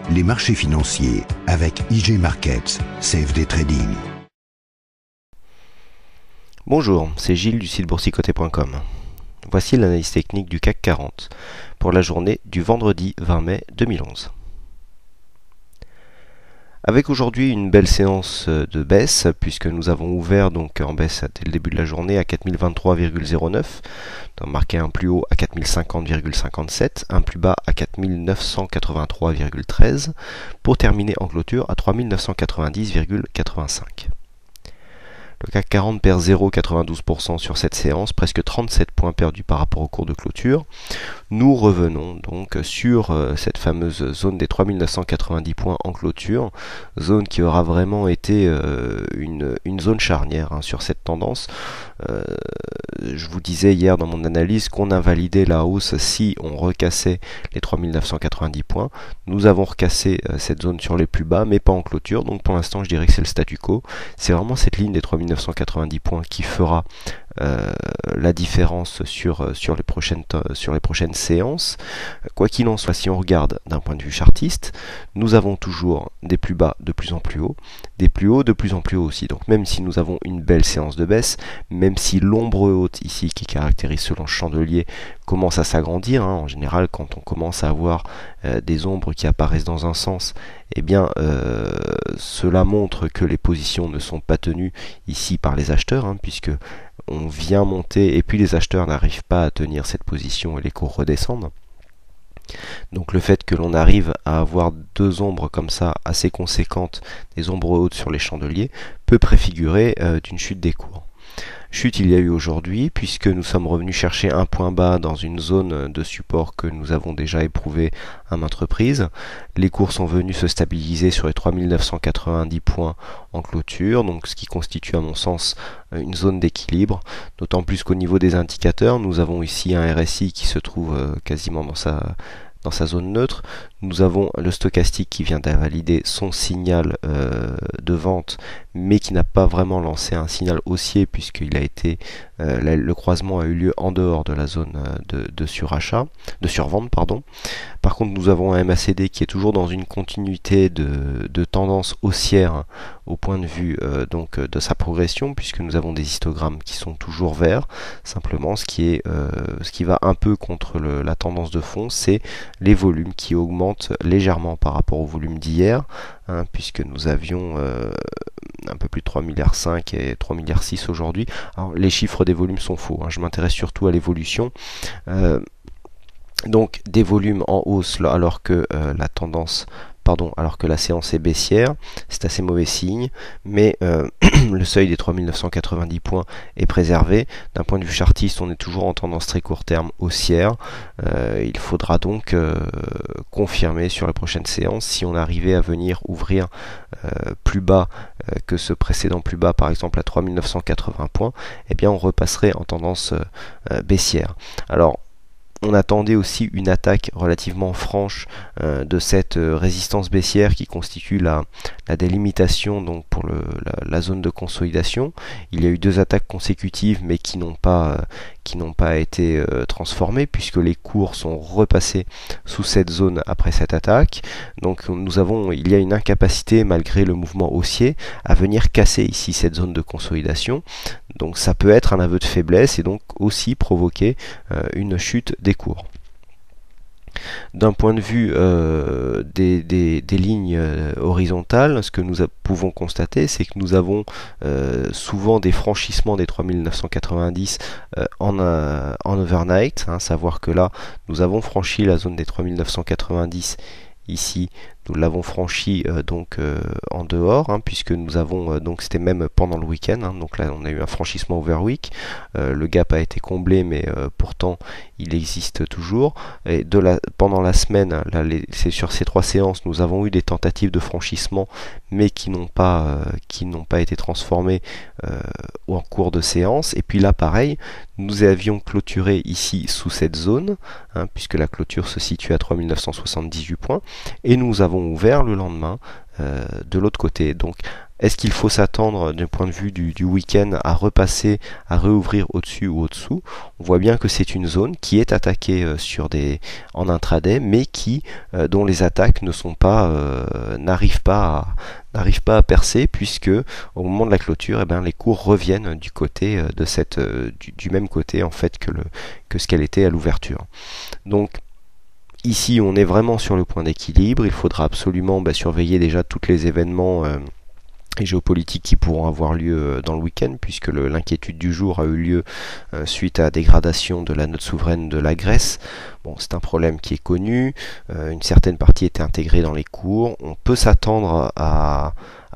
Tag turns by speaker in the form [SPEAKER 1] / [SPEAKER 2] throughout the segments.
[SPEAKER 1] les marchés financiers avec IG Markets, CFD Trading.
[SPEAKER 2] Bonjour, c'est Gilles du site boursicoté.com. Voici l'analyse technique du CAC 40 pour la journée du vendredi 20 mai 2011. Avec aujourd'hui une belle séance de baisse, puisque nous avons ouvert donc en baisse dès le début de la journée à 4023,09, marqué un plus haut à 4050,57, un plus bas à 4983,13, pour terminer en clôture à 3990,85. Le CAC 40 perd 0,92% sur cette séance, presque 37 points perdus par rapport au cours de clôture. Nous revenons donc sur cette fameuse zone des 3990 points en clôture, zone qui aura vraiment été une zone charnière sur cette tendance. Je vous disais hier dans mon analyse qu'on invalidait la hausse si on recassait les 3990 points. Nous avons recassé cette zone sur les plus bas, mais pas en clôture, donc pour l'instant je dirais que c'est le statu quo. C'est vraiment cette ligne des 3990 points qui fera la différence sur les prochaines séances. Quoi qu'il en soit, si on regarde d'un point de vue chartiste, nous avons toujours des plus bas de plus en plus haut, des plus hauts de plus en plus haut aussi. Donc même si nous avons une belle séance de baisse, même si l'ombre haute ici qui caractérise ce chandelier commence à s'agrandir, en général quand on commence à avoir des ombres qui apparaissent dans un sens, eh bien cela montre que les positions ne sont pas tenues ici par les acheteurs, puisque on vient monter et puis les acheteurs n'arrivent pas à tenir cette position et les cours redescendent. Donc le fait que l'on arrive à avoir deux ombres comme ça assez conséquentes, des ombres hautes sur les chandeliers, peut préfigurer d'une chute des cours. Chute il y a eu aujourd'hui, puisque nous sommes revenus chercher un point bas dans une zone de support que nous avons déjà éprouvé à maintes reprises. Les cours sont venus se stabiliser sur les 3990 points en clôture, donc ce qui constitue à mon sens une zone d'équilibre, d'autant plus qu'au niveau des indicateurs, nous avons ici un RSI qui se trouve quasiment dans sa zone neutre. Nous avons le stochastique qui vient d'invalider son signal de vente, mais qui n'a pas vraiment lancé un signal haussier, puisqu'il a été le croisement a eu lieu en dehors de la zone de survente, pardon. Par contre, nous avons un MACD qui est toujours dans une continuité de tendance haussière au point de vue de sa progression, puisque nous avons des histogrammes qui sont toujours verts. Simplement, ce qui va un peu contre la tendance de fond, c'est les volumes qui augmentent légèrement par rapport au volume d'hier, puisque nous avions un peu plus de 3,5 milliards et 3,6 milliards aujourd'hui. Alors les chiffres des volumes sont faux, je m'intéresse surtout à l'évolution. Donc des volumes en hausse alors que alors que la séance est baissière, c'est assez mauvais signe, mais le seuil des 3990 points est préservé. D'un point de vue chartiste, on est toujours en tendance très court terme haussière. Il faudra donc confirmer sur les prochaines séances. Si on arrivait à venir ouvrir plus bas que ce précédent plus bas, par exemple à 3980 points, eh bien on repasserait en tendance baissière. Alors, on attendait aussi une attaque relativement franche de cette résistance baissière qui constitue la délimitation donc pour la zone de consolidation. Il y a eu deux attaques consécutives mais qui n'ont pas été transformées, puisque les cours sont repassés sous cette zone après cette attaque. Donc il y a une incapacité, malgré le mouvement haussier, à venir casser ici cette zone de consolidation. Donc ça peut être un aveu de faiblesse et donc aussi provoquer une chute des cours. D'un point de vue des lignes horizontales, ce que nous pouvons constater, c'est que nous avons souvent des franchissements des 3990 en overnight, savoir que là, nous avons franchi la zone des 3990 ici. Nous l'avons franchi en dehors, puisque nous avons c'était même pendant le week-end, donc là on a eu un franchissement over week. Le gap a été comblé, mais pourtant il existe toujours. Et pendant la semaine, c'est sur ces trois séances, nous avons eu des tentatives de franchissement, mais qui n'ont pas été transformées en cours de séance. Et puis là, pareil, nous avions clôturé ici sous cette zone, puisque la clôture se situe à 3978 points, et nous avons avons ouvert le lendemain de l'autre côté. Donc est-ce qu'il faut s'attendre d'un point de vue du week-end à repasser, à réouvrir au-dessus ou au-dessous? On voit bien que c'est une zone qui est attaquée en intraday, mais dont les attaques n'arrivent pas à percer, puisque au moment de la clôture, les cours reviennent du côté du même côté en fait que ce qu'elle était à l'ouverture. Donc ici, on est vraiment sur le point d'équilibre. Il faudra absolument surveiller déjà tous les événements et géopolitiques qui pourront avoir lieu dans le week-end, puisque l'inquiétude du jour a eu lieu suite à la dégradation de la note souveraine de la Grèce. Bon, c'est un problème qui est connu, une certaine partie était intégrée dans les cours. On peut s'attendre à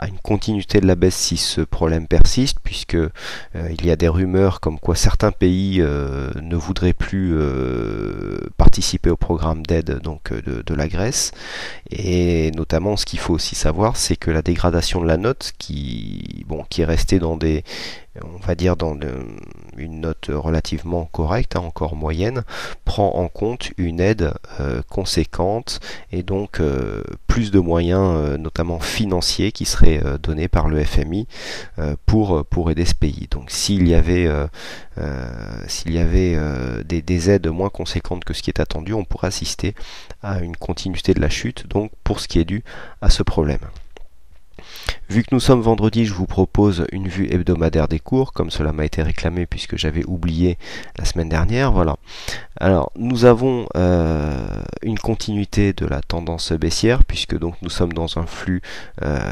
[SPEAKER 2] une continuité de la baisse si ce problème persiste, puisque il y a des rumeurs comme quoi certains pays ne voudraient plus participer au programme d'aide de la Grèce. Et notamment, ce qu'il faut aussi savoir, c'est que la dégradation de la note, qui est restée dans une note relativement correcte, encore moyenne, prend en compte une aide conséquente et donc plus de moyens, notamment financiers, qui seraient donnés par le FMI pour aider ce pays. Donc s'il y avait des aides moins conséquentes que ce qui est attendu, on pourrait assister à une continuité de la chute, donc pour ce qui est dû à ce problème. Vu que nous sommes vendredi, je vous propose une vue hebdomadaire des cours, comme cela m'a été réclamé puisque j'avais oublié la semaine dernière. Voilà. Alors, nous avons une continuité de la tendance baissière, puisque donc nous sommes dans un flux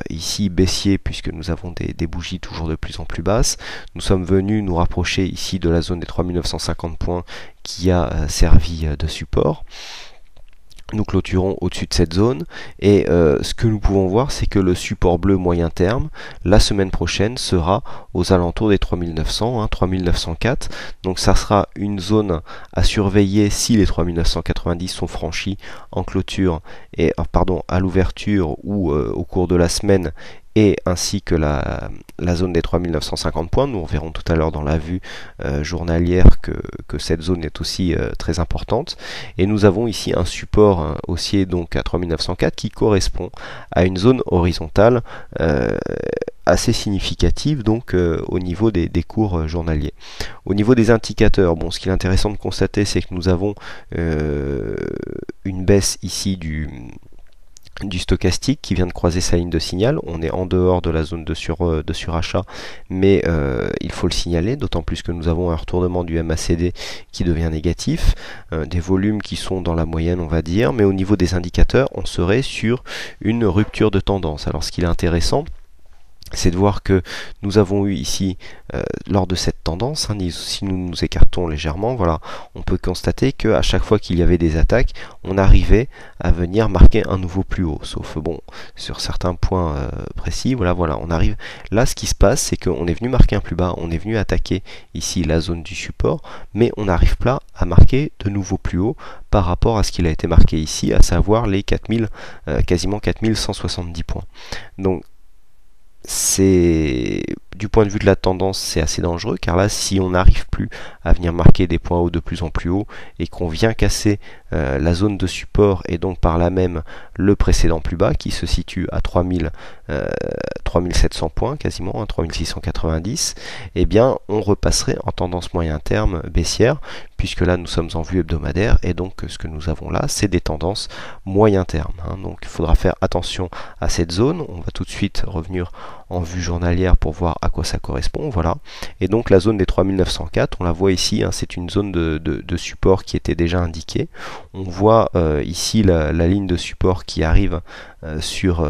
[SPEAKER 2] ici baissier, puisque nous avons des bougies toujours de plus en plus basses. Nous sommes venus nous rapprocher ici de la zone des 3950 points qui a servi de support. Nous clôturons au-dessus de cette zone et ce que nous pouvons voir, c'est que le support bleu moyen terme la semaine prochaine sera aux alentours des 3900, 3904. Donc ça sera une zone à surveiller si les 3990 sont franchis en clôture et à l'ouverture ou au cours de la semaine, et ainsi que la zone des 3950 points. Nous verrons tout à l'heure dans la vue journalière que cette zone est aussi très importante. Et nous avons ici un support haussier donc à 3904 qui correspond à une zone horizontale assez significative donc au niveau des cours journaliers. Au niveau des indicateurs, ce qui est intéressant de constater, c'est que nous avons une baisse ici du stochastique qui vient de croiser sa ligne de signal. On est en dehors de la zone de surachat, mais il faut le signaler, d'autant plus que nous avons un retournement du MACD qui devient négatif, des volumes qui sont dans la moyenne, on va dire, mais au niveau des indicateurs, on serait sur une rupture de tendance. Alors ce qui est intéressant, c'est de voir que nous avons eu ici, lors de cette tendance, si nous nous écartons légèrement, voilà, on peut constater qu'à chaque fois qu'il y avait des attaques, on arrivait à venir marquer un nouveau plus haut. Sauf sur certains points précis, voilà, on arrive. Là, ce qui se passe, c'est qu'on est venu marquer un plus bas, on est venu attaquer ici la zone du support, mais on n'arrive pas à marquer de nouveau plus haut par rapport à ce qu'il a été marqué ici, à savoir les 4000, quasiment 4170 points. Donc, du point de vue de la tendance, c'est assez dangereux, car là, si on n'arrive plus à venir marquer des points hauts de plus en plus haut et qu'on vient casser la zone de support et donc par là même le précédent plus bas qui se situe à 3700 points quasiment, 3690, eh bien on repasserait en tendance moyen terme baissière, puisque là nous sommes en vue hebdomadaire et donc ce que nous avons là, c'est des tendances moyen terme. Donc il faudra faire attention à cette zone. On va tout de suite revenir en vue journalière pour voir à quoi ça correspond. Voilà. Et donc la zone des 3904, on la voit ici, c'est une zone de support qui était déjà indiquée. On voit ici la ligne de support qui arrive sur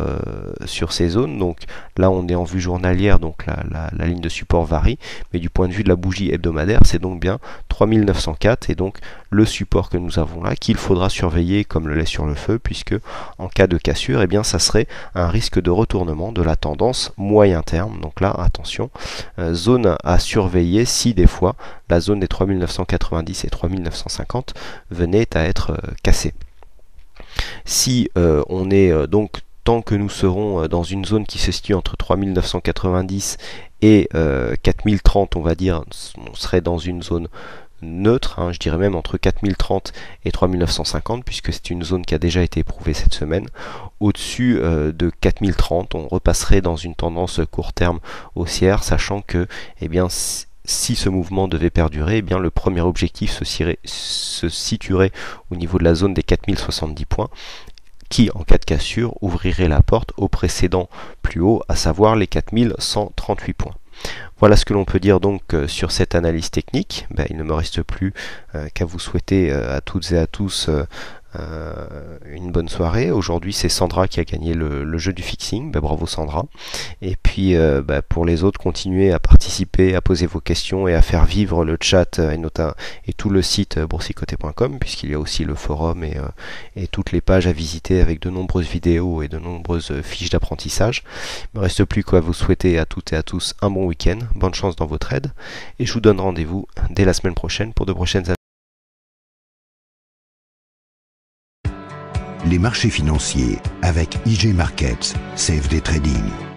[SPEAKER 2] ces zones. Donc là on est en vue journalière, donc la ligne de support varie, mais du point de vue de la bougie hebdomadaire, c'est donc bien 3904 et donc le support que nous avons là qu'il faudra surveiller comme le lait sur le feu, puisque en cas de cassure, eh bien ça serait un risque de retournement de la tendance moyen terme. Donc là, attention, zone à surveiller si des fois la zone des 3990 et 3950 venait à être cassée. Si on est donc, tant que nous serons dans une zone qui se situe entre 3990 et 4030, on va dire, on serait dans une zone neutre, je dirais même entre 4030 et 3950, puisque c'est une zone qui a déjà été éprouvée cette semaine. Au-dessus de 4030, on repasserait dans une tendance court terme haussière, sachant que si ce mouvement devait perdurer, le premier objectif se situerait au niveau de la zone des 4070 points, qui, en cas de cassure, ouvrirait la porte au précédent plus haut, à savoir les 4138 points. Voilà ce que l'on peut dire donc sur cette analyse technique. Il ne me reste plus qu'à vous souhaiter à toutes et à tous une bonne soirée. Aujourd'hui, c'est Sandra qui a gagné le jeu du fixing. Bravo Sandra. Et puis pour les autres, continuez à participer, à poser vos questions et à faire vivre le chat et tout le site boursicoté.com, puisqu'il y a aussi le forum et toutes les pages à visiter avec de nombreuses vidéos et de nombreuses fiches d'apprentissage. Il ne me reste plus qu'à vous souhaiter à toutes et à tous un bon week-end, bonne chance dans vos trades, et je vous donne rendez-vous dès la semaine prochaine pour de prochaines analyses.
[SPEAKER 1] Les marchés financiers avec IG Markets, CFD Trading.